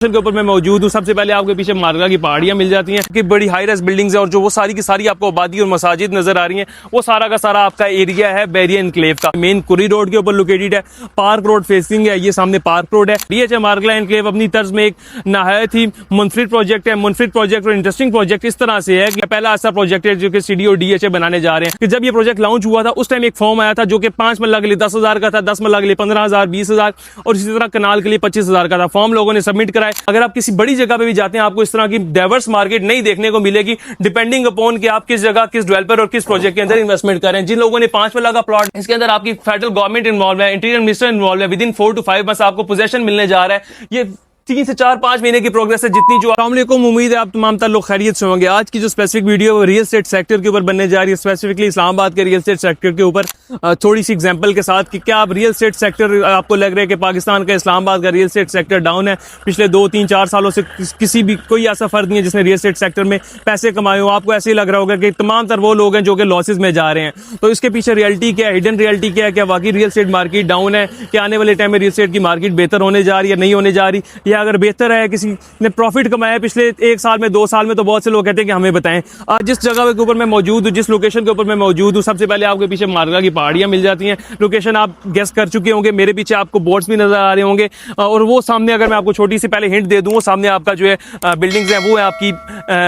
के ऊपर मैं मौजूद हूँ। सबसे पहले आपके पीछे मारगा की पहाड़ियां मिल जाती हैं कि बड़ी हाई राइज बिल्डिंग्स है और जो वो सारी की सारी आपको आबादी और मसाजिद नजर आ रही हैं, वो सारा का सारा आपका एरिया है बैरिया एनक्लेव का। मेन कुरी रोड के ऊपर लोकेटेड है, पार्क रोड फेसिंग है, ये सामने पार्क रोड है। डीएचए मारगा एनक्लेव अपनी तर्ज में एक नहायत ही मुनफरिद प्रोजेक्ट है। मुनफरिद प्रोजेक्ट और इंटरेस्टिंग प्रोजेक्ट इस तरह से है कि पहला ऐसा प्रोजेक्ट है जो कि सीडी और डीएचए बनाने जा रहे हैं। कि जब ये प्रोजेक्ट लॉन्च हुआ था उस टाइम एक फॉर्म आया था जो कि 5 मरला के लिए 10,000 का था, 10 मरला के लिए 15,000, 20,000 और इसी तरह कनाल के लिए 25,000 का था। फॉर्म लोगों ने सबमिट कराए। अगर आप किसी बड़ी जगह पे भी जाते हैं आपको इस तरह की डाइवर्स मार्केट नहीं देखने को मिलेगी, डिपेंडिंग अपॉन कि आप किस जगह, किस डेवलपर और किस प्रोजेक्ट के अंदर इन्वेस्टमेंट करें। जिन लोगों ने 5 मरला का प्लॉट, इसके अंदर आपकी फेडरल गवर्नमेंट इन्वॉल्व है, इंटीरियर मिनिस्टर इन्वॉल्व है, विद इन 4 to 5 मंथ्स आपको पोजेशन मिलने जा रहा है। ये 3 से 4-5 महीने की प्रोग्रेस है जितनी जो। अस्सलाम वालेकुम, उम्मीद है आप तमाम लोग खैरियत से होंगे। आज की जो specific video real estate sector के ऊपर बनने जा रही है, स्पेसिफिकली इस्लामाबाद के रियल एस्टेट सेक्टर के ऊपर, थोड़ी सी एग्जांपल के साथ कि क्या आप रियल एस्टेट सेक्टर आपको लग रहा है कि पाकिस्तान का, इस्लामाबाद का रियल एस्टेट सेक्टर डाउन है। पिछले 2-3-4 सालों से किसी भी कोई ऐसा फर्द नहीं है जिसने रियल एस्टेट सेक्टर में पैसे कमाए हो। आपको ऐसे ही लग रहा होगा कि तमाम तर वो लोग हैं जो कि लॉसेज में जा रहे हैं। तो इसके पीछे रियलिटी क्या है, हिडन रियलिटी क्या है, क्या वाकई रियल एस्टेट मार्केट डाउन है, क्या आने वाले टाइम में रियल एस्टेट की मार्केट बेहतर होने जा रही है, नहीं होने जा रही, या अगर बेहतर है, किसी ने प्रॉफिट कमाया पिछले 1 साल में, 2 साल में, तो बहुत से लोग कहते हैं कि हमें बताएं। आज जिस जगह के ऊपर मैं मौजूद हूँ, जिस लोकेशन के ऊपर मैं मौजूद हूँ, सबसे पहले आपके पीछे मारगा की पहाड़ियां मिल जाती हैं। लोकेशन आप गेस कर चुके होंगे, मेरे पीछे आपको बोर्ड्स भी नजर आ रहे होंगे और वो सामने, अगर मैं आपको छोटी सी पहले हिंट दे दूं, वो सामने आपका जो है बिल्डिंग्स है वो है आपकी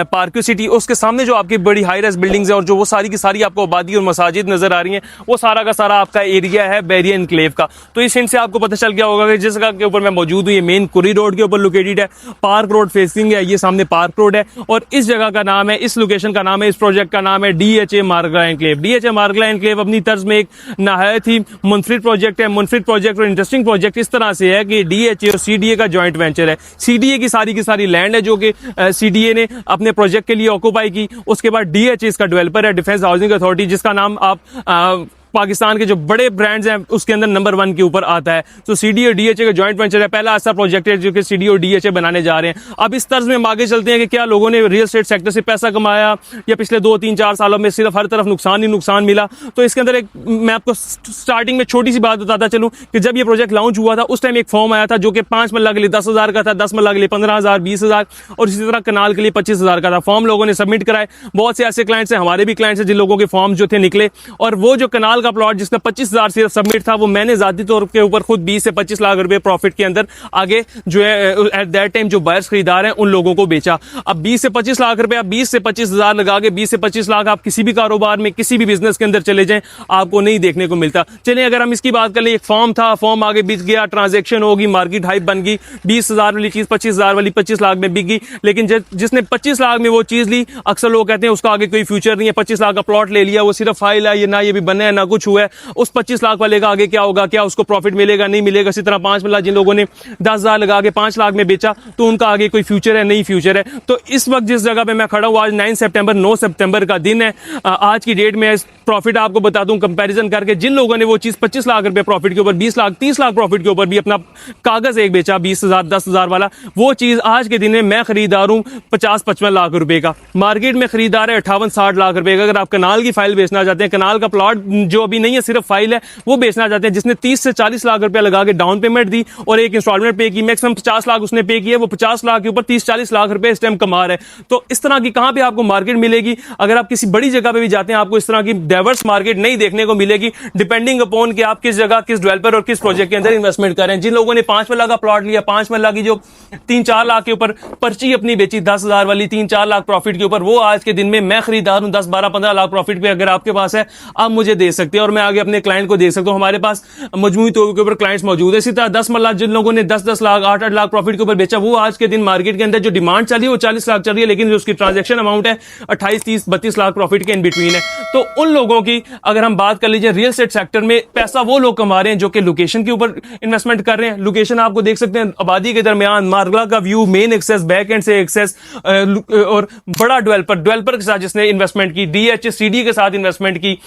पार्क्यू सिटी। उसके सामने जो आपकी बड़ी हाई राइज बिल्डिंग्स है और जो वो सारी की सारी आपको आबादी और मसाजिद नजर आ रही हैं, वो सारा का सारा आपका एरिया है बैरिया एनक्लेव का। तो इस हिंट से आपको पता चल गया होगा कि जिस जगह के ऊपर मैं मौजूद हूँ, ये मेन कुरी रोड के ऊपर लोकेटेड है, पार्क रोड फेसिंग है, ये सामने पार्क रोड है और इस जगह का नाम है, इस लोकेशन का नाम है, इस प्रोजेक्ट का नाम है डीएचए मारगा एनक्लेव। डीएचए मारगा एनक्लेव अपनी तर्ज में एक नहायत ही मुनफरिद प्रोजेक्ट है। मुनफरिद प्रोजेक्ट और इंटरेस्टिंग प्रोजेक्ट इस तरह से है कि डीएचए और सीडीए का जॉइंट वेंचर है। सीडीए की सारी लैंड है जो कि सीडीए ने अपने प्रोजेक्ट के लिए ऑक्यूपाई की। उसके बाद डीएचए इसका डेवलपर है, डिफेंस हाउसिंग अथॉरिटी, जिसका नाम आप पाकिस्तान के जो बड़े ब्रांड्स हैं उसके अंदर नंबर 1 के ऊपर आता है। तो सीडी और डीएचए का जॉइंट वेंचर है, पहला ऐसा प्रोजेक्ट है जो कि सीडी और डीएचए बनाने जा रहे हैं। अब इस तर्ज में हम आगे चलते हैं कि क्या लोगों ने रियल एस्टेट सेक्टर से पैसा कमाया या पिछले 2-3-4 सालों में सिर्फ हर तरफ नुकसान ही नुकसान मिला। तो इसके अंदर एक, मैं आपको स्टार्टिंग में छोटी सी बात बताता चलूं कि जब ये प्रोजेक्ट लॉन्च हुआ था उस टाइम एक फॉर्म आया था जो कि 5 मरला के लिए 10,000 का था, 10 मरला के लिए 15,000, 20,000 और इसी तरह कनाल के लिए 25,000 का था। फॉर्म लोगों ने सबमिट कराए। बहुत से ऐसे क्लाइंट्स हैं, हमारे भी क्लाइंट्स हैं, जिन लोगों के फॉर्म जो थे निकले और वो जो कनाल का प्लॉट जिसका 25,000 सिर्फ सबमिट था, वो मैंने जाती तौर के ऊपर खुद 20 से 25 लाख रुपए प्रॉफिट के अंदर आगे जो है एट दैट टाइम जो बायर्स खरीदार हैं उन लोगों को बेचा। अब 20 से 25 लाख रुपए, आप 20 से 25,000 लगा के 20 से 25 लाख आप किसी भी कारोबार में, किसी भी बिजनेस के अंदर चले जाएं, आपको नहीं देखने को मिलता। चलिए अगर हम इसकी बात कर लें, एक फॉर्म था, फॉर्म आगे बिक गया, ट्रांजेक्शन होगी, मार्केट हाइप बन गई, 20,000 वाली चीज 25,000 वाली 25 लाख में बिक गई। लेकिन जिसने 25 लाख में वो चीज ली, अक्सर लोग कहते हैं उसका आगे कोई फ्यूचर नहीं है। 25 लाख का प्लॉट ले लिया, वो सिर्फ फाइल है, ये ना ये भी बना है ना कुछ हुआ है। उस 25 लाख वाले का आगे क्या होगा, क्या उसको प्रॉफिट मिलेगा, नहीं मिलेगा। इसी तरह 5 मरला जिन लोगों ने 10,000 लगा के 5 लाख में बेचा, तो उनका आगे कोई फ्यूचर है, नहीं फ्यूचर है। तो इस वक्त जिस जगह पे मैं खड़ा हूं, आज 9 सितंबर का दिन है। आज की डेट में प्रॉफिट आपको बता दूं कंपैरिजन करके, जिन लोगों ने वो चीज 25 लाख रुपए प्रॉफिट के ऊपर, 20 लाख 30 लाख प्रॉफिट के ऊपर भी अपना कागज एक बेचा 20,000 10,000 वाला, वो चीज आज के दिन में मैं खरीदार हूं 50-55 लाख रुपए का। मार्केट में खरीदार है 58-60 लाख रुपए का। अगर आप कनाल की फाइल बेचना चाहते हैं, कनाल का प्लॉट जो अभी नहीं है सिर्फ फाइल है, वो बेचना चाहते हैं, जिसने 30 से 40 लाख रुपया लगा के डाउन पेमेंट दी और एक इंस्टॉलमेंट पे की, मैक्सिमम 50 लाख उसने पे किया, वो 50 लाख के ऊपर 30-40 लाख रुपए इस टाइम कमा रहे हैं। तो इस तरह की कहां पे आपको मार्केट मिलेगी? अगर आप किसी बड़ी जगह पे भी जाते हैं, आपको इस तरह की डाइवर्स मार्केट नहीं देखने को मिलेगी, डिपेंडिंग अपॉन कि आप किस जगह, किस डेवलपर और किस प्रोजेक्ट के अंदर इन्वेस्टमेंट करें। जिन लोगों ने 5 मरला का प्लॉट लिया, 5 मरला की जो 3-4 लाख के ऊपर पर्ची अपनी बेची 10,000 वाली 3-4 लाख प्रॉफिट के ऊपर, वो आज के दिन में मैं खरीदार हूं 10-12-15 लाख प्रॉफिट पे। अगर आपके पास है, आप मुझे दे सकते हैं और मैं आगे अपने क्लाइंट को दे सकता हूं। हमारे पास मजमूई तौर के ऊपर क्लाइंट्स मौजूद है। इसी तरह 10 मरला जिन लोगों ने 10-10 लाख 8-8 लाख प्रॉफिट के ऊपर बेचा, वो आज के दिन मार्केट के अंदर जो डिमांड चल रही है वो 40 लाख चल रही है, लेकिन जो उसकी ट्रांजैक्शन अमाउंट है 28-30-32 लाख प्रॉफिट के इन बिटवीन है। तो उन लोगों की अगर हम बात कर लीजिए, रियल एस्टेट सेक्टर में पैसा वो लोग कमा रहे हैं जो कि लोकेशन के ऊपर इन्वेस्टमेंट कर रहे हैं। लोकेशन आपको देख सकते हैं, आबादी के दरमियान मारगा का view, main access, back end से एक्सेस और बड़ा डेवलपर के साथ जिसने इन्वेस्टमेंट की, डीएचए सीडी के साथ इन्वेस्टमेंट की।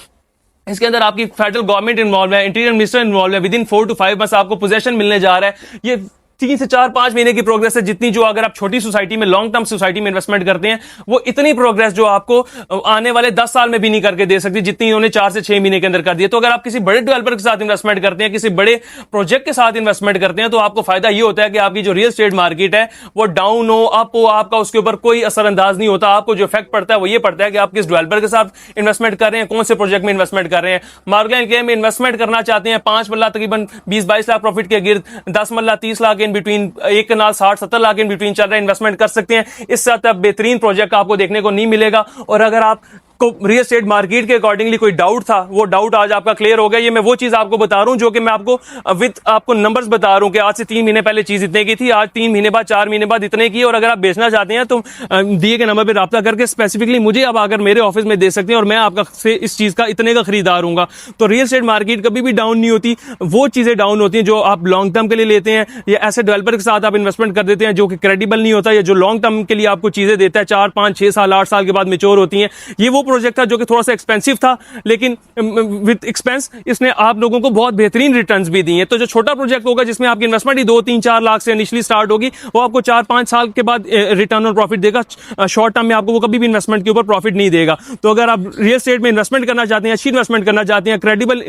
इसके अंदर आपकी फेडरल गवर्नमेंट इन्वॉल्व है, इंटीरियर मिनिस्टर इन्वॉल्व है, विद इन 4 to 5 मंथ्स आपको पोजेशन मिलने जा रहा है। ये 3 से 4-5 महीने की प्रोग्रेस है जितनी जो अगर आप छोटी सोसाइटी में लॉन्ग टर्म सोसाइटी में इन्वेस्टमेंट करते हैं वो इतनी प्रोग्रेस जो आपको आने वाले 10 साल में भी नहीं करके दे सकती जितनी इन्होंने 4 से 6 महीने के अंदर कर दी। तो अगर आप किसी बड़े डेवलपर के साथ इन्वेस्टमेंट करते हैं, किसी बड़े प्रोजेक्ट के साथ इन्वेस्टमेंट करते हैं, तो आपको फायदा ये होता है कि आपकी जो रियल एस्टेट मार्केट है वो डाउन हो अप हो, आपका उसके ऊपर कोई असरअंदाज नहीं होता। आपको जो इफेक्ट पड़ता है वो ये पड़ता है कि आप किस डेवलपर के साथ इन्वेस्टमेंट कर रहे हैं, कौन से प्रोजेक्ट में इन्वेस्टमेंट कर रहे हैं। मार्गला एनक्लेव में इन्वेस्टमेंट करना चाहते हैं 5 मल्ला तकरीबन 20-22 लाख प्रॉफिट के गिर्द, 10 मल्ला 30 लाख इन बिटवीन, एक कनाल 60-70 लाख इन बिटवीन चल रहा है, इन्वेस्टमेंट कर सकते हैं। इससे ज्यादा बेहतरीन प्रोजेक्ट आपको देखने को नहीं मिलेगा। और अगर आप को रियल एस्टेट मार्केट के अकॉर्डिंगली कोई डाउट था, वो डाउट आज आपका क्लियर हो गया। ये मैं वो चीज आपको बता रहा हूं जो कि मैं आपको विद आपको नंबर्स बता रहा हूं कि आज से 3 महीने पहले चीज इतने की थी, आज 3 महीने बाद 4 महीने बाद इतने की। और अगर आप बेचना चाहते हैं तो दिए गए नंबर पर राब्ता करके स्पेसिफिकली मुझे आप आकर मेरे ऑफिस में दे सकते हैं और मैं आपका से इस चीज का इतने का खरीदार हूंगा। तो रियल एस्टेट मार्केट कभी भी डाउन नहीं होती, वो चीजें डाउन होती हैं जो आप लॉन्ग टर्म के लिए लेते हैं या ऐसे डेवलपर के साथ आप इन्वेस्टमेंट कर देते हैं जो कि क्रेडिबल नहीं होता, या जो लॉन्ग टर्म के लिए आपको चीजें देता है 4, 5, 6 साल 8 साल के बाद मेच्योर होती हैं। ये वो प्रोजेक्ट था जो कि थोड़ा सा एक्सपेंसिव था, लेकिन विद एक्सपेंस इसने आप लोगों को बहुत बेहतरीन रिटर्न्स भी दिए। तो जो छोटा प्रोजेक्ट होगा जिसमें आपकी इन्वेस्टमेंट ही 2-3-4 लाख से इनिशियली स्टार्ट होगी, वो आपको 4-5 साल के बाद रिटर्न और प्रॉफिट देगा। शॉर्ट टर्म में आपको वो कभी भी इन्वेस्टमेंट के ऊपर प्रॉफिट नहीं देगा। तो अगर आप रियल एस्टेट में इन्वेस्टमेंट करना चाहते हैं, अच्छी इन्वेस्टमेंट करना चाहते हैं, क्रेडिबल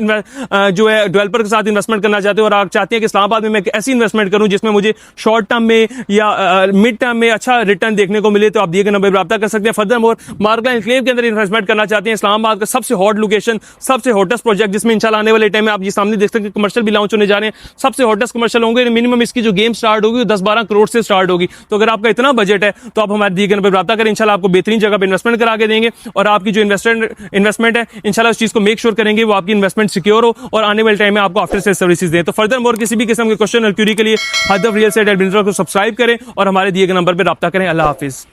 जो है डेवलपर के साथ इन्वेस्टमेंट करना चाहते हैं और आप चाहते हैं कि इस्लामाबाद में मैं ऐसी इन्वेस्टमेंट करूं जिसमें मुझे शॉर्ट टर्म में या मिड टर्म में अच्छा रिटर्न देखने को मिले, तो आप दिए गए नंबर पर राब्ता कर सकते हैं। फर्दरमोर मार्गला एनक्लेव के अंदर इन्वेस्टमेंट करना चाहते हैं, इस्लामाबाद का सबसे हॉट लोकेशन, सबसे हॉटेस्ट प्रोजेक्ट जिसमें इंशाल्लाह आने वाले टाइम में आप ये सामने देख सकते हैं कमर्शियल भी लॉन्च होने जा रहे हैं। सबसे हॉटेस्ट कमर्शियल होंगे, मिनिमम इसकी जो गेम स्टार्ट होगी 10-12 करोड़ से स्टार्ट होगी। तो अगर आपका इतना बजट है तो आप हमारे दिए गए नंबर पर राब्ता करें, इंशाल्लाह आपको बेहतरीन जगह पर इन्वेस्टमेंट करा के देंगे और आपकी जो इन्वेस्टमेंट है इंशाल्लाह उस चीज को मेक श्योर करेंगे वो आपकी इन्वेस्टमेंट सिक्योर हो और आने वाले टाइम में आपको आफ्टर सेल सर्विसेज दें। तो फर्दरमोर किसी भी किस्म के क्वेश्चन और क्यूरी के लिए हदफ रियल एस्टेट एडवाइजर को सब्सक्राइब करें और हमारे दिए गए नंबर पर राब्ता करें। अल्लाह हाफिज।